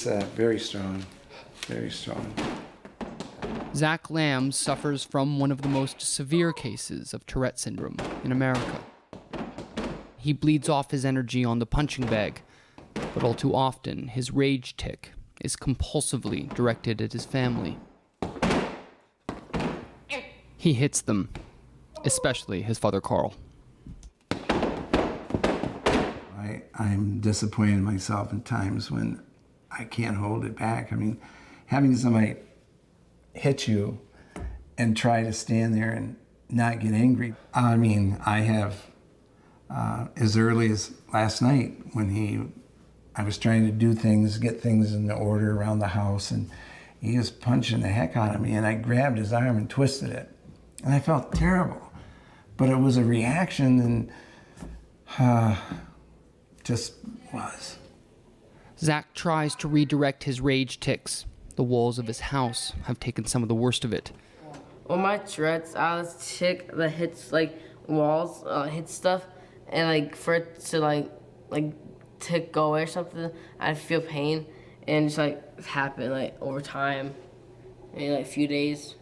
It's very strong, very strong. Zach Lamb suffers from one of the most severe cases of Tourette syndrome in America. He bleeds off his energy on the punching bag, but all too often his rage tic is compulsively directed at his family. He hits them, especially his father Carl. I'm disappointed in myself in times when I can't hold it back. I mean, having somebody hit you and try to stand there and not get angry. I mean, I have, as early as last night when I was trying to do things, get things in order around the house, and he was punching the heck out of me, and I grabbed his arm and twisted it. And I felt terrible, but it was a reaction, and just was. Zach tries to redirect his rage tics. The walls of his house have taken some of the worst of it. Well, my Tourette's, I have this tick that hits like walls, hits stuff, and like for it to like tick go away or something, I feel pain, and just like happen like over time, in like a few days.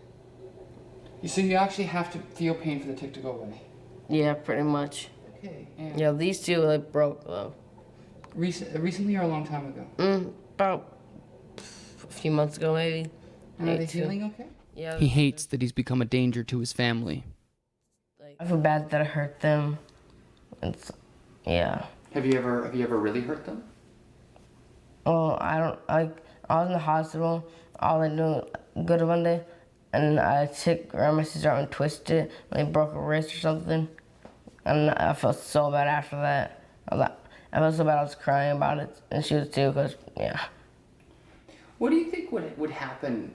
So you actually have to feel pain for the tick to go away? Yeah, pretty much. Okay. Yeah, these two like broke though. Recently or a long time ago? About a few months ago maybe. And are they feeling okay? Yeah. He hates that he's become a danger to his family. I feel bad that I hurt them. Yeah. Have you ever really hurt them? Oh, I was in the hospital. All I knew good one day, and I took around my sister and twisted it, and broke a wrist or something. And I felt so bad after that. I felt so bad I was crying about it, and she was too, because, yeah. What do you think would happen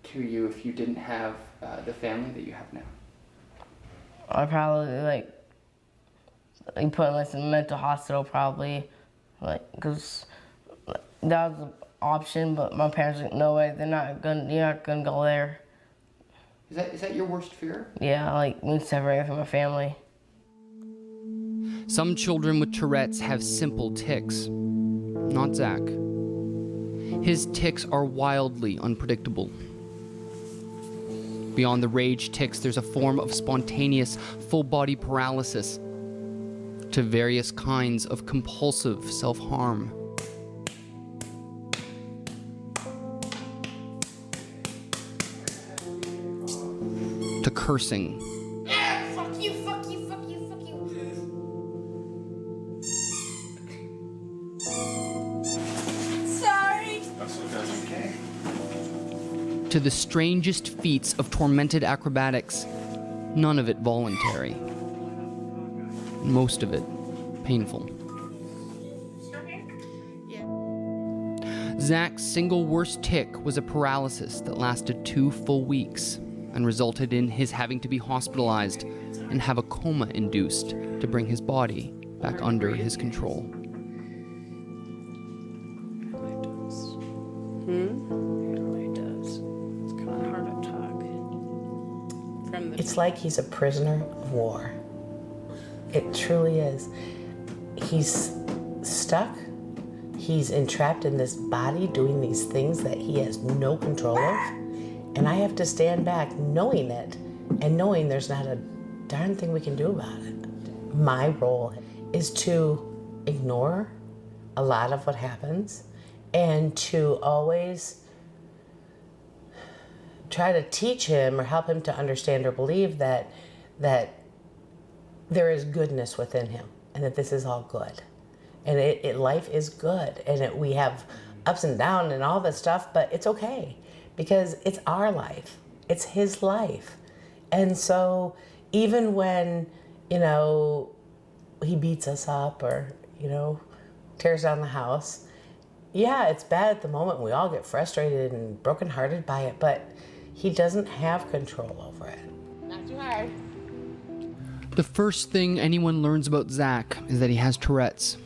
to you if you didn't have the family that you have now? I'd probably, put in, some mental hospital, probably, because that was an option, but my parents were like, no way, you're not gonna go there. Is that your worst fear? Yeah, me separating from my family. Some children with Tourette's have simple tics. Not Zach. His tics are wildly unpredictable. Beyond the rage tics, there's a form of spontaneous, full-body paralysis to various kinds of compulsive self-harm. To cursing. Fuck you, fuck you, fuck you, fuck you. Sorry. That's okay. To the strangest feats of tormented acrobatics, none of it voluntary. Most of it painful. Zach's single worst tic was a paralysis that lasted 2 full weeks and resulted in his having to be hospitalized and have a coma induced to bring his body back under his control. It's like he's a prisoner of war. It truly is. He's stuck. He's entrapped in this body doing these things that he has no control of. And I have to stand back knowing it and knowing there's not a darn thing we can do about it. My role is to ignore a lot of what happens and to always try to teach him or help him to understand or believe that there is goodness within him and that this is all good. And life is good, and we have ups and downs and all that stuff, but it's okay because it's our life. It's his life. And so even when, he beats us up or, tears down the house, yeah, it's bad at the moment. We all get frustrated and brokenhearted by it, but he doesn't have control over it. Not too hard. The first thing anyone learns about Zach is that he has Tourette's.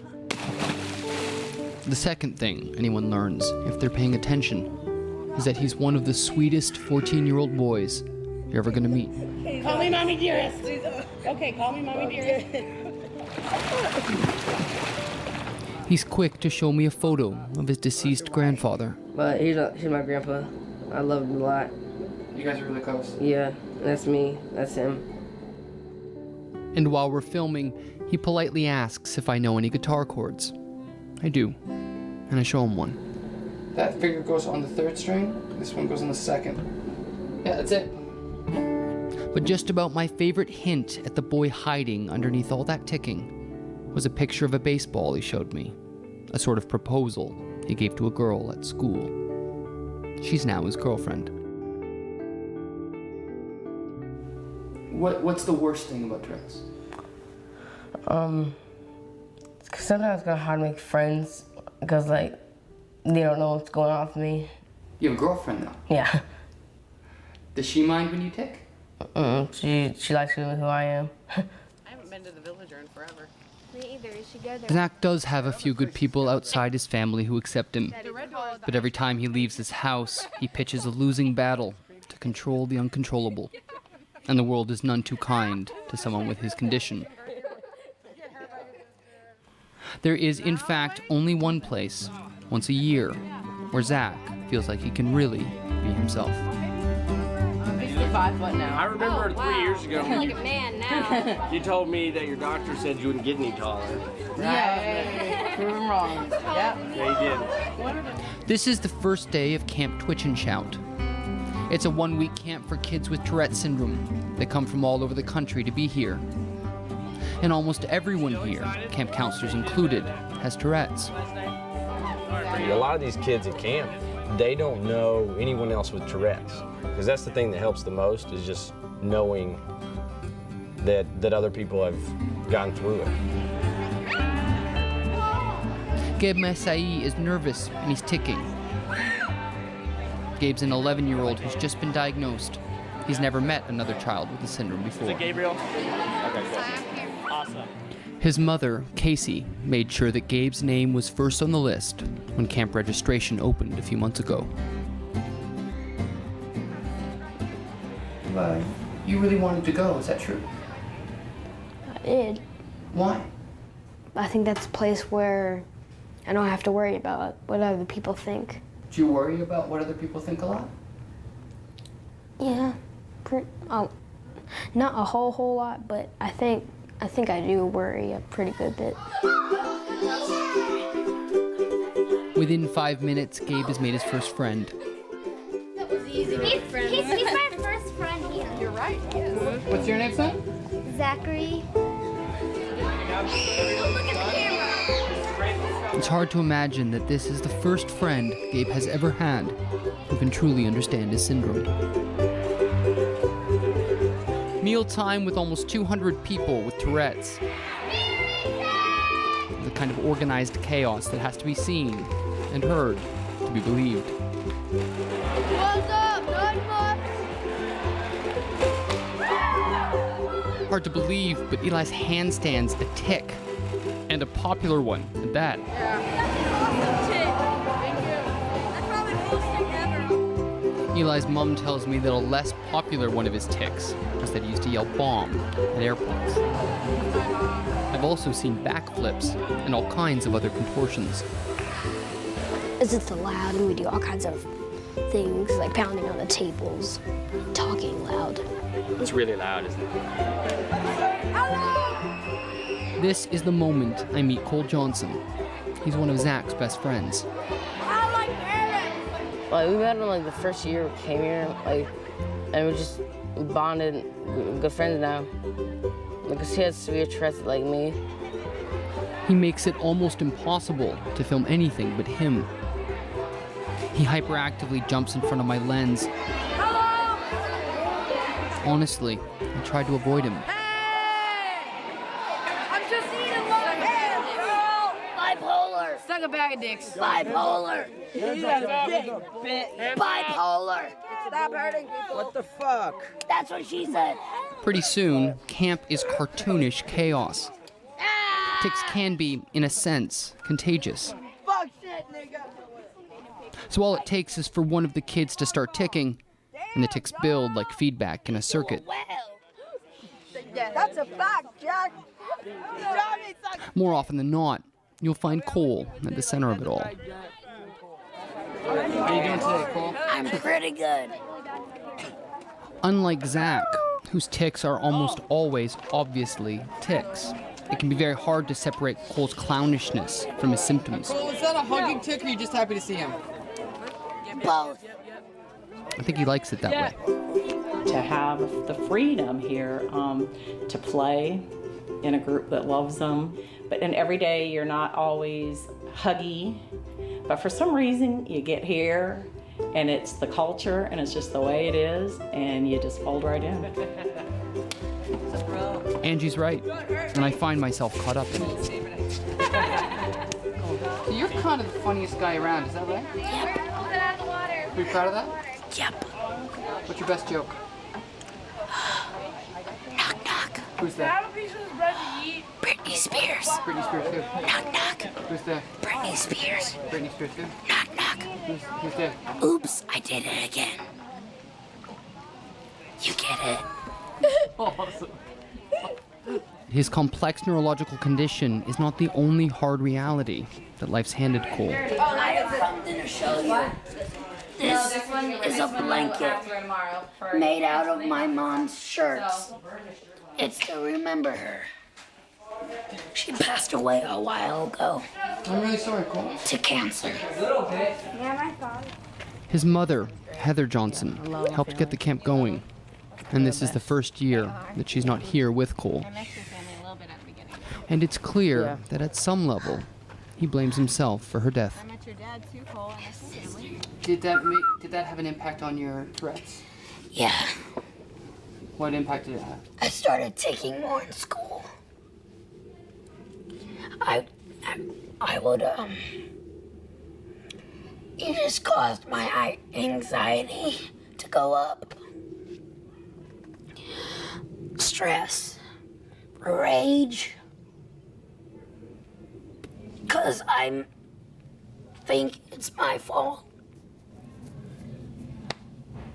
The second thing anyone learns, if they're paying attention, is that he's one of the sweetest 14-year-old boys you're ever gonna meet. Call me Mommy Dearest. Okay, call me Mommy Dearest. He's quick to show me a photo of his deceased grandfather. But he's my grandpa. I love him a lot. You guys are really close. Yeah, that's me. That's him. And while we're filming, he politely asks if I know any guitar chords. I do, and I show him one. That finger goes on the 3rd string, this one goes on the 2nd. Yeah, that's it. But just about my favorite hint at the boy hiding underneath all that ticking was a picture of a baseball he showed me, a sort of proposal he gave to a girl at school. She's now his girlfriend. What's the worst thing about Tourette's? Sometimes it's kind of hard to make friends because, like, they don't know what's going on with me. You have a girlfriend, though. Yeah. Does she mind when you tick? She likes me who I am. I haven't been to the Villager in forever. Me either. You should go there. Zach does have a few good people outside his family who accept him. But every time he leaves his house, he pitches a losing battle to control the uncontrollable. And the world is none too kind to someone with his condition. There is, in fact, only one place, once a year, where Zach feels like he can really be himself. I'm 65 foot now. I remember 3 years ago I'm like a man now. you told me that your doctor said you wouldn't get any taller. Yeah, prove him wrong. Yep. Yeah, you did. This is the first day of Camp Twitch and Shout. It's a one-week camp for kids with Tourette syndrome. They come from all over the country to be here. And almost everyone here, camp counselors included, has Tourette's. A lot of these kids at camp, they don't know anyone else with Tourette's. Because that's the thing that helps the most, is just knowing that other people have gone through it. Gabe Masai is nervous and he's ticking. Gabe's an 11-year-old who's just been diagnosed. He's never met another child with the syndrome before. Is it Gabriel? Okay, cool. Awesome. His mother, Casey, made sure that Gabe's name was first on the list when camp registration opened a few months ago. You really wanted to go, is that true? I did. Why? I think that's a place where I don't have to worry about what other people think. Do you worry about what other people think a lot? Yeah, not a whole lot, but I think I do worry a pretty good bit. Within 5 minutes, Gabe has made his first friend. That was easy. He's my first friend here. You're right. Yes. What's your name, son? Zachary. Oh, look at the camera. It's hard to imagine that this is the first friend Gabe has ever had who can truly understand his syndrome. Mealtime with almost 200 people with Tourette's. The kind of organized chaos that has to be seen and heard to be believed. What's up? Not much. Hard to believe, but Eli's handstand's a tick. And a popular one at that. Eli's mom tells me that a less popular one of his tics is that he used to yell bomb at airports. I've also seen backflips and all kinds of other contortions. It's just loud, and we do all kinds of things, like pounding on the tables, talking loud. It's really loud, isn't it? This is the moment I meet Cole Johnson. He's one of Zach's best friends. Like, we met him like the first year we came here, like, and we just bonded, we're good friends now. Because he has severe Tourette's like me. He makes it almost impossible to film anything but him. He hyperactively jumps in front of my lens. Hello! Honestly, I tried to avoid him. I'm just eating my hair, girl! Bipolar. Stuck a bag of dicks. Bipolar! Bipolar! Stop hurting people. What the fuck? That's what she said. Pretty soon, camp is cartoonish chaos. Tics can be, in a sense, contagious. Fuck shit, nigga. So all it takes is for one of the kids to start ticking, and the tics build like feedback in a circuit. That's a fact, Jack. More often than not, you'll find Cole at the center of it all. How are you doing today, Cole? I'm pretty good. Unlike Zach, whose tics are almost always obviously tics, it can be very hard to separate Cole's clownishness from his symptoms. Cole, is that a hugging tick or are you just happy to see him? Both. I think he likes it that way. To have the freedom here to play in a group that loves them. And every day you're not always huggy, but for some reason you get here and it's the culture and it's just the way it is and you just fold right in. Angie's right, and I find myself caught up in it. So you're kind of the funniest guy around, is that right? Yep. Are you proud of that? Yep. What's your best joke? Knock, knock. Who's that? Britney Spears. Britney Spears too. Knock, knock. Who's there? Britney Spears. Britney Spears too. Knock, knock. Who's there? Oops, I did it again. You get it. Awesome. His complex neurological condition is not the only hard reality that life's handed Cole. I have something to show you. This is a blanket made out of my mom's shirts. It's to remember her. She passed away a while ago. I'm really sorry, Cole. To cancer. His mother, Heather Johnson, helped get the camp going, and this is the first year that she's not here with Cole. And it's clear that at some level, he blames himself for her death. I met your dad too, Cole. I met his family. Did that have an impact on your Tourette's? Yeah, What impact did it have? I started taking more in school. I would, it just caused my anxiety to go up. Stress, rage, because I think it's my fault.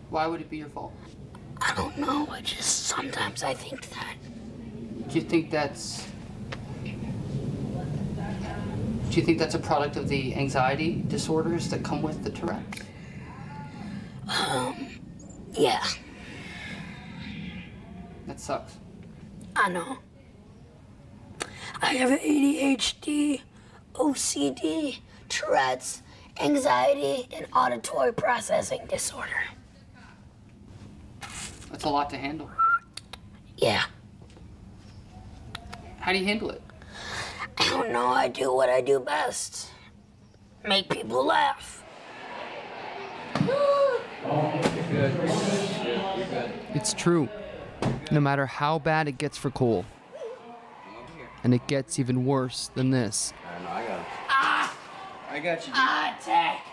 Why would it be your fault? I don't know, sometimes I think that. Do you think that's a product of the anxiety disorders that come with the Tourette's? Yeah, That sucks. I know. I have ADHD, OCD, Tourette's, anxiety, and auditory processing disorder. That's a lot to handle. Yeah. How do you handle it? I don't know, I do what I do best. Make people laugh. It's true, no matter how bad it gets for Cole. And it gets even worse than this. I got you. Attack!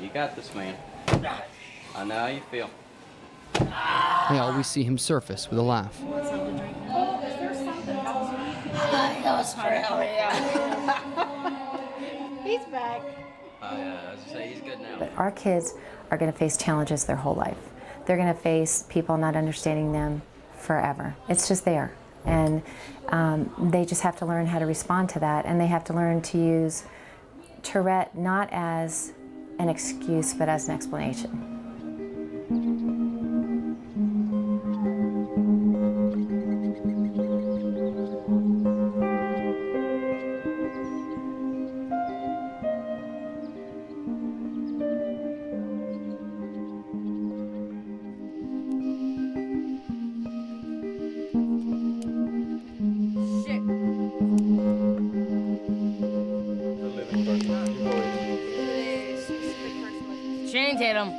You got this, man. I know how you feel. I always see him surface with a laugh. Hi, Australia. He's back. As I say, he's good now. But our kids are going to face challenges their whole life. They're going to face people not understanding them forever. It's just there. And they just have to learn how to respond to that. And they have to learn to use Tourette not as an excuse, but as an explanation. Channing Tatum.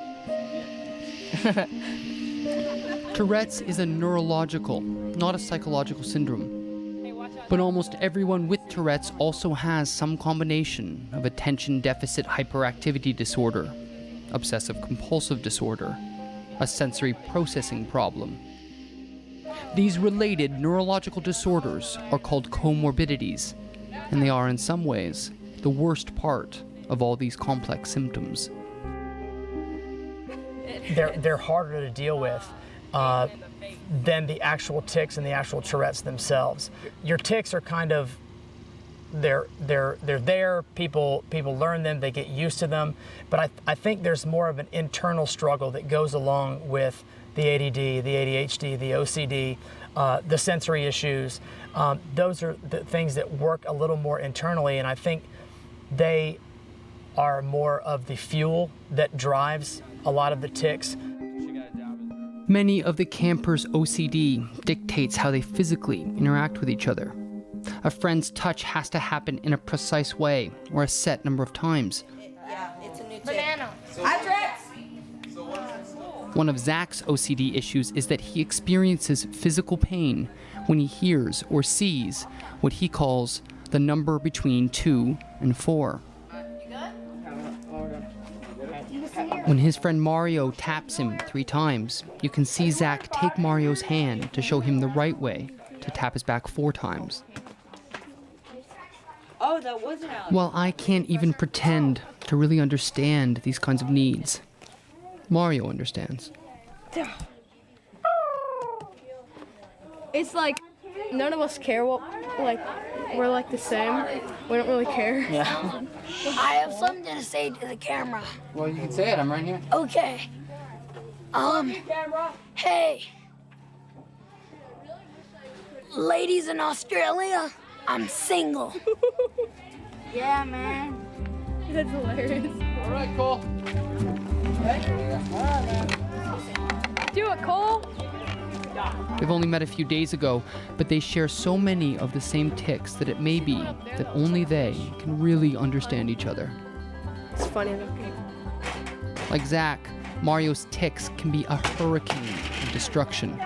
Tourette's is a neurological, not a psychological syndrome. But almost everyone with Tourette's also has some combination of attention deficit hyperactivity disorder, obsessive compulsive disorder, a sensory processing problem. These related neurological disorders are called comorbidities, and they are in some ways the worst part of all these complex symptoms. They're harder to deal with, than the actual tics and the actual Tourette's themselves. Your tics are kind of, they're there, people learn them, they get used to them, but I think there's more of an internal struggle that goes along with the ADD, the ADHD, the OCD, the sensory issues. Those are the things that work a little more internally, and I think they are more of the fuel that drives a lot of the tics. Many of the campers' OCD dictates how they physically interact with each other. A friend's touch has to happen in a precise way or a set number of times. Yeah, it's a new banana. Hi, One of Zach's OCD issues is that he experiences physical pain when he hears or sees what he calls the number between 2 and 4. When his friend Mario taps him 3 times, you can see Zach take Mario's hand to show him the right way to tap his back 4 times. Oh, that wasn't Alex. Well, I can't even pretend to really understand these kinds of needs. Mario understands. It's like none of us care what, like, we're like the same. We don't really care. Yeah. I have something to say to the camera. Well, you can say it. I'm right here. Okay. Hey. Ladies in Australia, I'm single. Yeah, man. That's hilarious. All right, Cole. Do it, Cole. They've only met a few days ago, but they share so many of the same tics that it may be that only they can really understand each other. It's funny. Like Zach, Mario's tics can be a hurricane of destruction.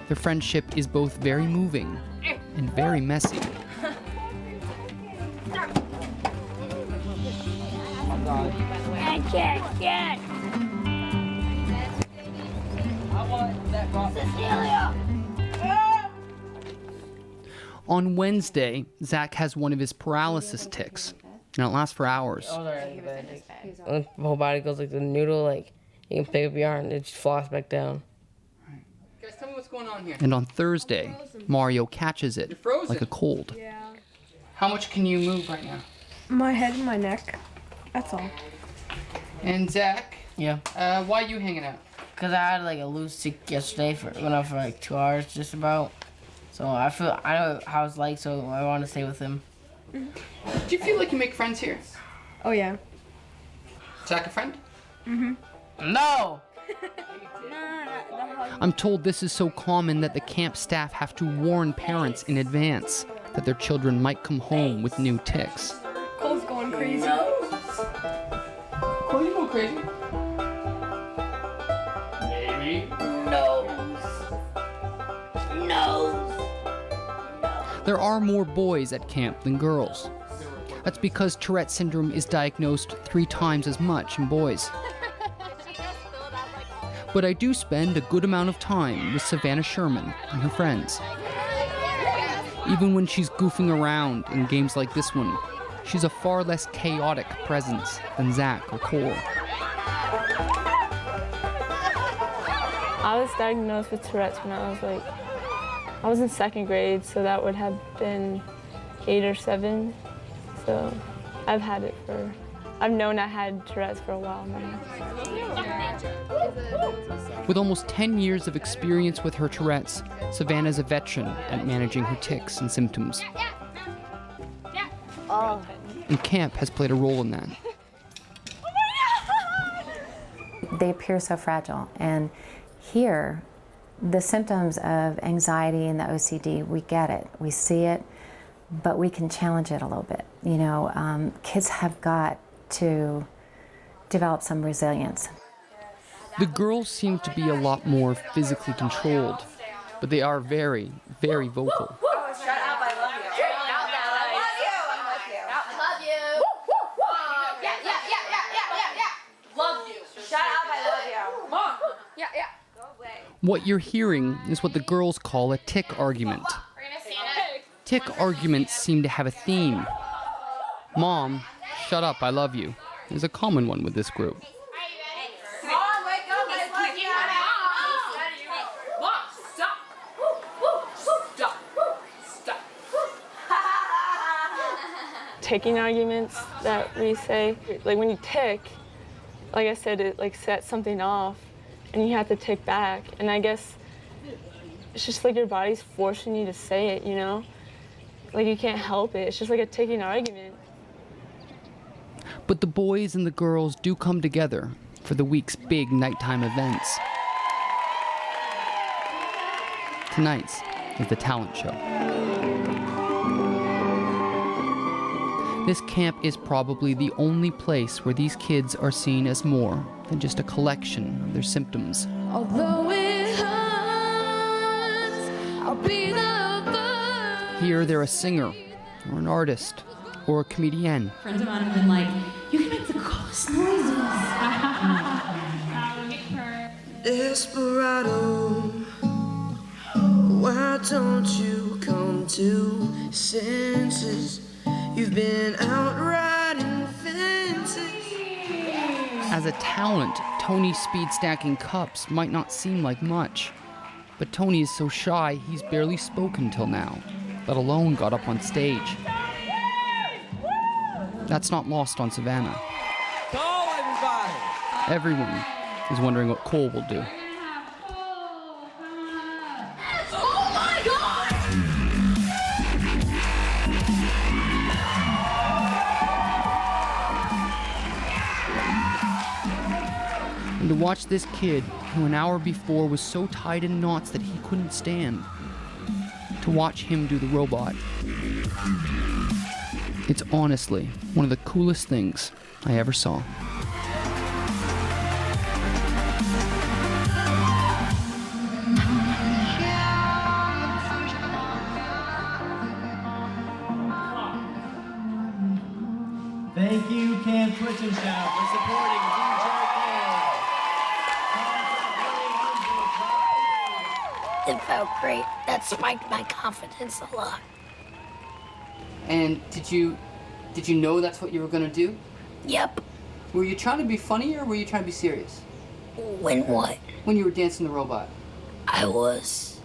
Their friendship is both very moving and very messy. Get. Cecilia! On Wednesday, Zach has one of his paralysis tics, and it lasts for hours. The whole body goes like the noodle, like you can pick up your arm and it just flops back down. Guys, tell me what's going on here. And on Thursday, Mario catches it like a cold. Yeah. How much can you move right now? My head and my neck. That's all. And Zach? Yeah. Why are you hanging out? Cause I had like a loose tick yesterday went on for like 2 hours just about. So I know how it's like, so I want to stay with him. Do you feel like you make friends here? Oh yeah. Zach a friend? No! I'm told this is so common that the camp staff have to warn parents in advance that their children might come home with new tics. Cole's going crazy. Cole, you go crazy? Maybe. Nose. There are more boys at camp than girls. That's because Tourette syndrome is diagnosed 3 times as much in boys. But I do spend a good amount of time with Savannah Sherman and her friends. Even when she's goofing around in games like this one, she's a far less chaotic presence than Zach or Cole. I was diagnosed with Tourette's when I was in 2nd grade, so that would have been 8 or 7. So I've known I had Tourette's for a while now. With almost 10 years of experience with her Tourette's, Savannah's a veteran at managing her tics and symptoms. And camp has played a role in that. They appear so fragile, and here, the symptoms of anxiety and the OCD, we get it, we see it, but we can challenge it a little bit. You know, kids have got to develop some resilience. The girls seem to be a lot more physically controlled, but they are very, very vocal. What you're hearing is what the girls call a tic argument. Tic arguments seem to have a theme. Mom, shut up, I love you, is a common one with this group. ticking arguments that we say. Like when you tick, like I said, it like sets something off and you have to tick back. And I guess it's just like your body's forcing you to say it, you know? Like you can't help it. It's just like a ticking argument. But the boys and the girls do come together for the week's big nighttime events. Tonight's is the talent show. This camp is probably the only place where these kids are seen as more than just a collection of their symptoms. Although it hurts, I'll be the first. Here they're a singer, or an artist, or a comedian. Friends of mine have been like, you can make the coolest noises. Desperado, why don't you come to senses? You've been out riding fences. As a talent, Tony's speed stacking cups might not seem like much. But Tony is so shy, he's barely spoken till now, let alone got up on stage. That's not lost on Savannah. Go, everybody! Everyone is wondering what Cole will do. Oh my God! And to watch this kid, who an hour before was so tied in knots that he couldn't stand, to watch him do the robot, it's honestly one of the coolest things I ever saw. Thank you, Camp Twitch and Shout, for supporting DJ It felt great. That spiked my confidence a lot. And did you know that's what you were gonna do? Yep. Were you trying to be funny or were you trying to be serious? When what? When you were dancing the robot. I was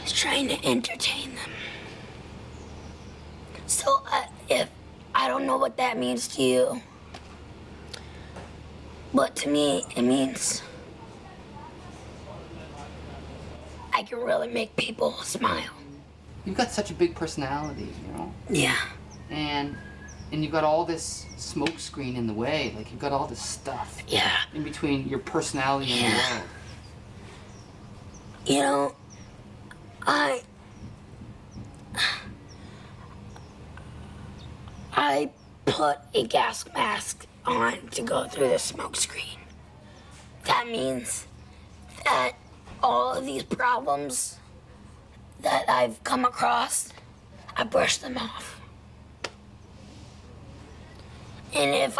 trying to entertain them. So if I don't know what that means to you, but to me it means I can really make people smile. You've got such a big personality, you know? Yeah. And you've got all this smoke screen in the way. Like you've got all this stuff. Yeah. In between your personality and the world. You know, I put a gas mask on to go through the smoke screen. That means that all of these problems that I've come across, I brush them off. And if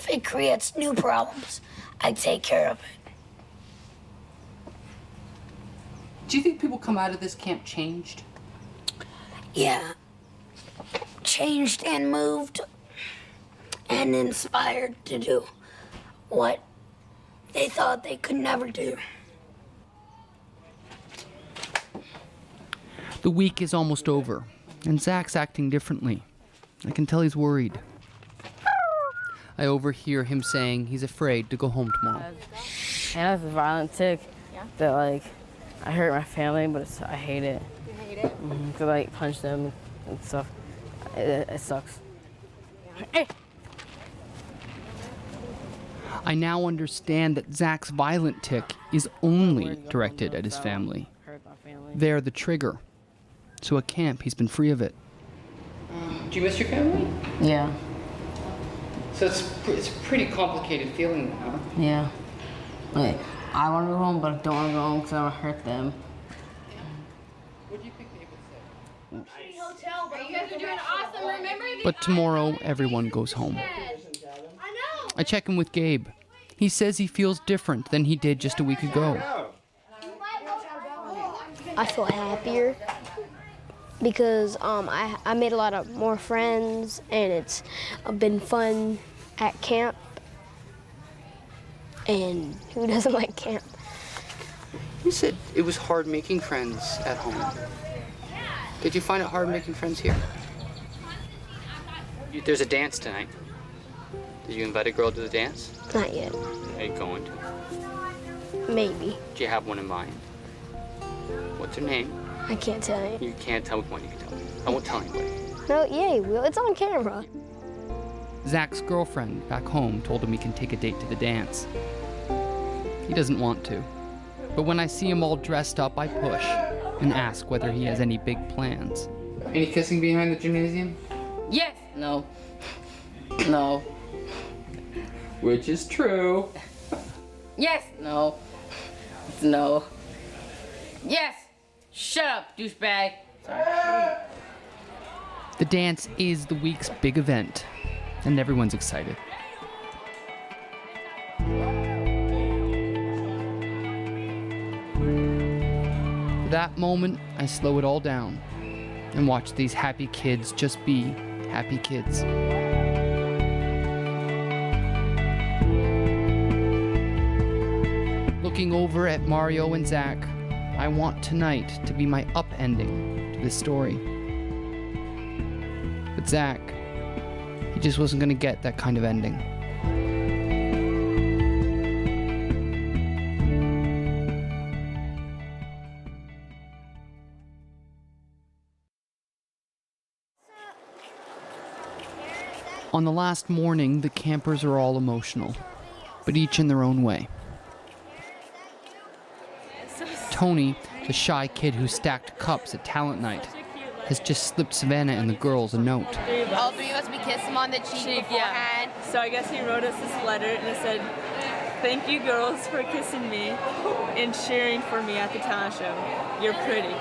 it creates new problems, I take care of it. Do you think people come out of this camp changed? Yeah. Changed and moved and inspired to do what they thought they could never do. The week is almost over, and Zach's acting differently. I can tell he's worried. I overhear him saying he's afraid to go home tomorrow. And I have a violent tick that, like, I hurt my family, but I hate it. You hate it? To, like, punch them and stuff. It sucks. Hey. I now understand that Zach's violent tick is only directed at his family. They're the trigger. So at camp, he's been free of it. Do you miss your family? Yeah. So it's a pretty complicated feeling, huh? Yeah. Like, I want to go home, but I don't want to go home because I want to hurt them. What do you think they would say? Hotel, but you guys are doing awesome. Remember the But tomorrow, everyone goes home. I check in with Gabe. He says he feels different than he did just a week ago. I feel happier because I made a lot of more friends and it's been fun at camp. And who doesn't like camp? You said it was hard making friends at home. Did you find it hard making friends here? There's a dance tonight. Did you invite a girl to the dance? Not yet. Are you going to? Maybe. Do you have one in mind? What's her name? I can't tell you. You can't tell me. Come on, you can tell me. I won't tell anybody. No, yeah, you will. It's on camera. Zach's girlfriend back home told him he can take a date to the dance. He doesn't want to. But when I see him all dressed up, I push and ask whether he has any big plans. Any kissing behind the gymnasium? Yes. No. No. Which is true. Yes. No. No. Yes. Shut up, douchebag. Sorry. The dance is the week's big event, and everyone's excited. For that moment, I slow it all down and watch these happy kids just be happy kids. Looking over at Mario and Zach, I want tonight to be my upending to this story. But Zach, he just wasn't going to get that kind of ending. On the last morning, the campers are all emotional, but each in their own way. Tony, the shy kid who stacked cups at talent night, has just slipped Savannah and the girls a note. All three of us, we kissed him on the cheek beforehand. Yeah. So I guess he wrote us this letter and it said, "Thank you girls for kissing me and cheering for me at the talent show. You're pretty."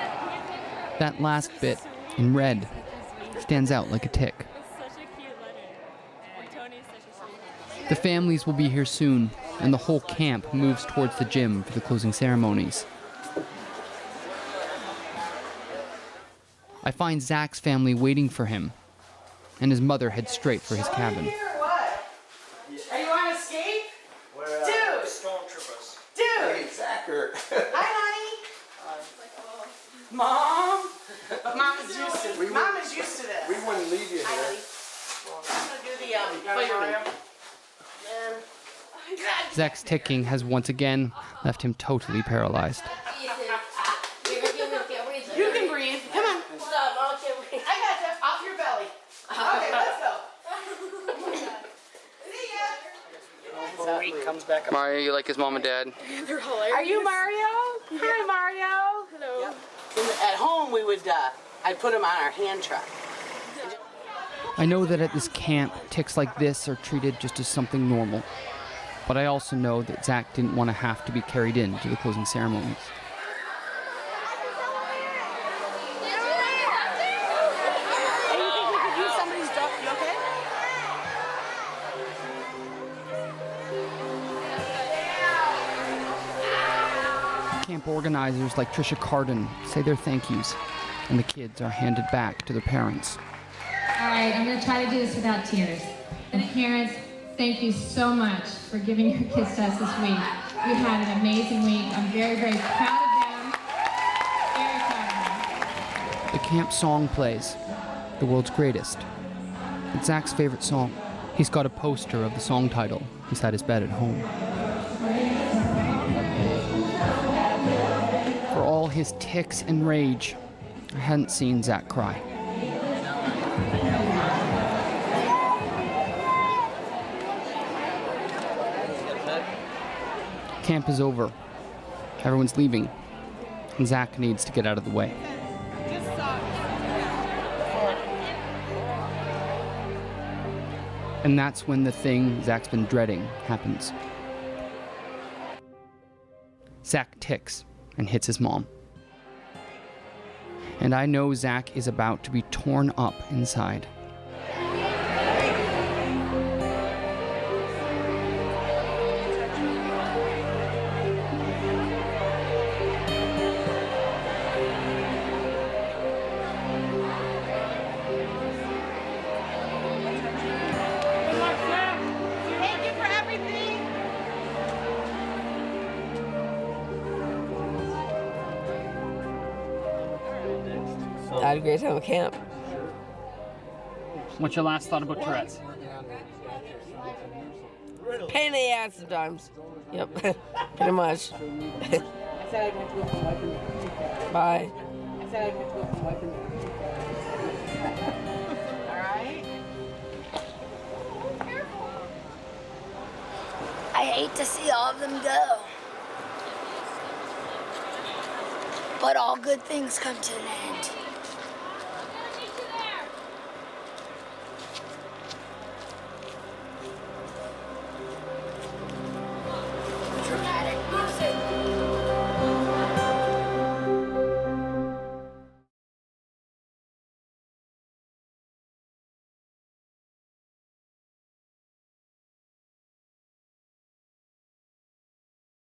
That last bit, in red, stands out like a tick. The families will be here soon, and the whole camp moves towards the gym for the closing ceremonies. I find Zach's family waiting for him, and his mother heads straight for his cabin. Are you on escape? Dude! Stormtroopers. Dude! Hey, Zacher. Hi, honey. Mom? But Mom is used to this. Mom is used to this. We wouldn't leave you here. I'm going to do the firing. Zach's ticking has once again left him totally paralyzed. You can breathe. Come on. Stop. I got you. Off your belly. Okay, let's go. Comes back up. Mario, you like his mom and dad? They're hilarious. Are you Mario? Yeah. Hi, Mario. Hello. At home, we would, I'd put him on our hand truck. I know that at this camp, ticks like this are treated just as something normal. But I also know that Zach didn't want to have to be carried in to the closing ceremonies. Hey, you think we could use somebody's dog? You okay? Camp organizers like Trisha Cardin say their thank yous, and the kids are handed back to their parents. All right, I'm going to try to do this without tears. And parents, thank you so much for giving your kids to us this week. We've had an amazing week. I'm very, very proud of them. Very proud of them. The camp song plays, The World's Greatest. It's Zach's favorite song. He's got a poster of the song title beside his bed at home. For all his tics and rage, I hadn't seen Zach cry. Camp is over. Everyone's leaving, and Zach needs to get out of the way. And that's when the thing Zach's been dreading happens. Zach ticks and hits his mom. And I know Zach is about to be torn up inside. I had a great time at camp. What's your last thought about Tourette's? Pain in the ass sometimes. Yep, pretty much. Bye. I hate to see all of them go. But all good things come to an end.